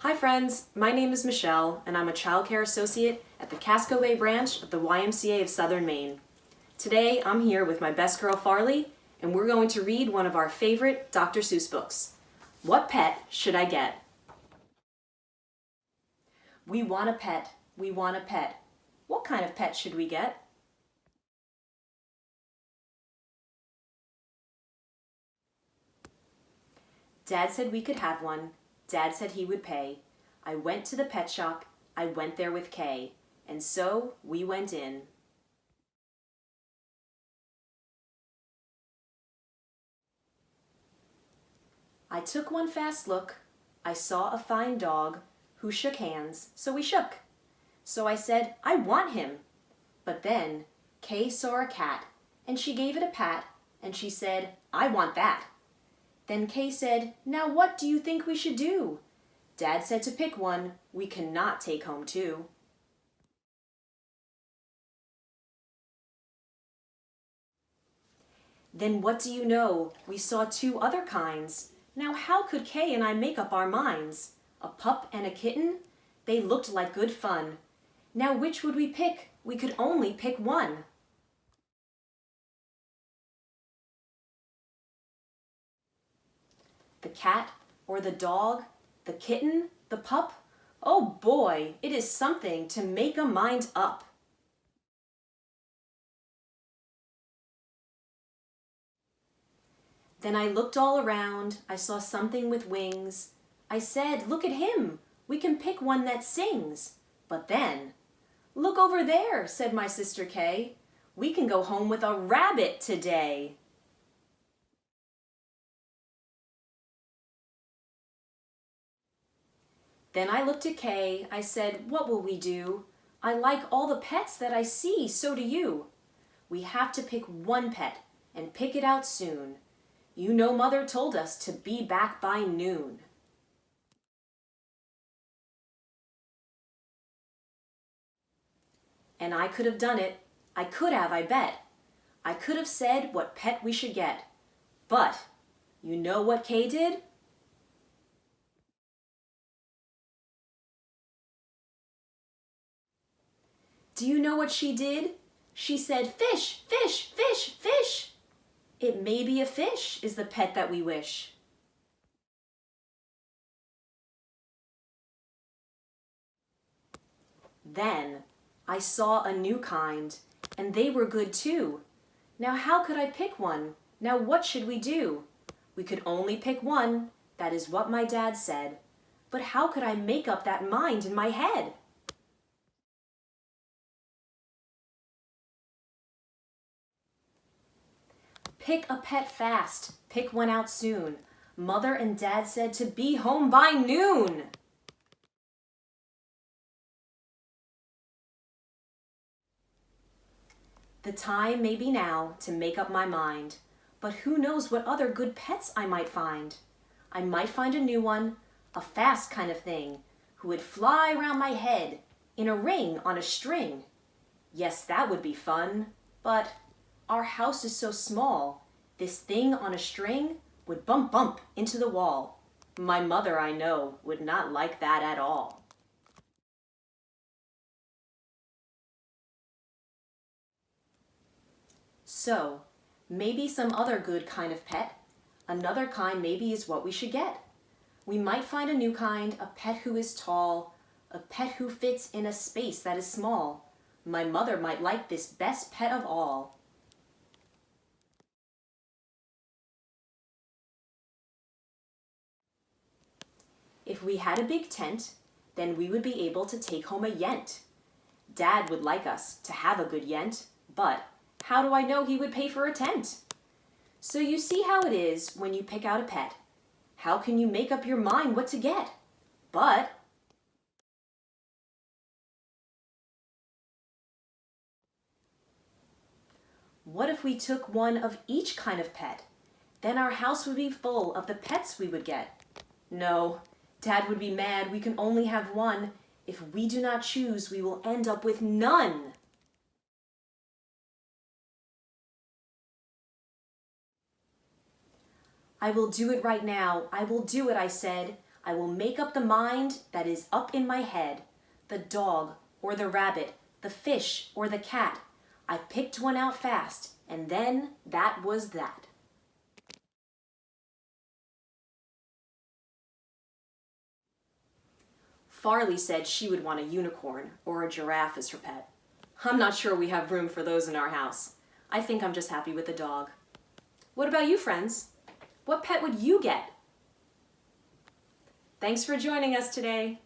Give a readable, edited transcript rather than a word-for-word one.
Hi friends, my name is Michelle and I'm a childcare associate at the Casco Bay branch of the YMCA of Southern Maine. Today I'm here with my best girl Farleigh and we're going to read one of our favorite Dr. Seuss books. What pet should I get? We want a pet, we want a pet. What kind of pet should we get? Dad said we could have one. Dad said he would pay. I went to the pet shop. I went there with Kay. And so we went in. I took one fast look. I saw a fine dog who shook hands, so we shook. So I said, I want him. But then Kay saw a cat and she gave it a pat and she said, I want that. Then Kay said, now what do you think we should do? Dad said to pick one, we cannot take home two. Then what do you know? We saw two other kinds. Now how could Kay and I make up our minds? A pup and a kitten? They looked like good fun. Now which would we pick? We could only pick one. The cat or the dog, the kitten, the pup? Oh boy, it is something to make a mind up. Then I looked all around, I saw something with wings. I said, look at him, we can pick one that sings. But then, look over there, said my sister Kay. We can go home with a rabbit today. Then I looked at Kay, I said, what will we do? I like all the pets that I see, so do you. We have to pick one pet and pick it out soon. You know Mother told us to be back by noon. And I could have done it. I could have, I bet. I could have said what pet we should get. But you know what Kay did? Do you know what she did? She said, fish, fish, fish, fish. It may be a fish is the pet that we wish. Then I saw a new kind, and they were good too. Now how could I pick one? Now what should we do? We could only pick one, that is what my dad said. But how could I make up that mind in my head? Pick a pet fast, pick one out soon. Mother and Dad said to be home by noon. The time may be now to make up my mind, but who knows what other good pets I might find. I might find a new one, a fast kind of thing, who would fly round my head in a ring on a string. Yes, that would be fun, but our house is so small, this thing on a string would bump into the wall. My mother, I know, would not like that at all. So, maybe some other good kind of pet, another kind maybe is what we should get. We might find a new kind, a pet who is tall, a pet who fits in a space that is small. My mother might like this best pet of all. If we had a big tent, then we would be able to take home a yent. Dad would like us to have a good yent, but how do I know he would pay for a tent? So you see how it is when you pick out a pet. How can you make up your mind what to get? But what if we took one of each kind of pet? Then our house would be full of the pets we would get. No, Dad would be mad. We can only have one. If we do not choose, we will end up with none. I will do it right now. I will do it, I said. I will make up the mind that is up in my head. The dog or the rabbit, the fish or the cat. I picked one out fast, and then that was that. Farleigh said she would want a unicorn or a giraffe as her pet. I'm not sure we have room for those in our house. I think I'm just happy with a dog. What about you, friends? What pet would you get? Thanks for joining us today.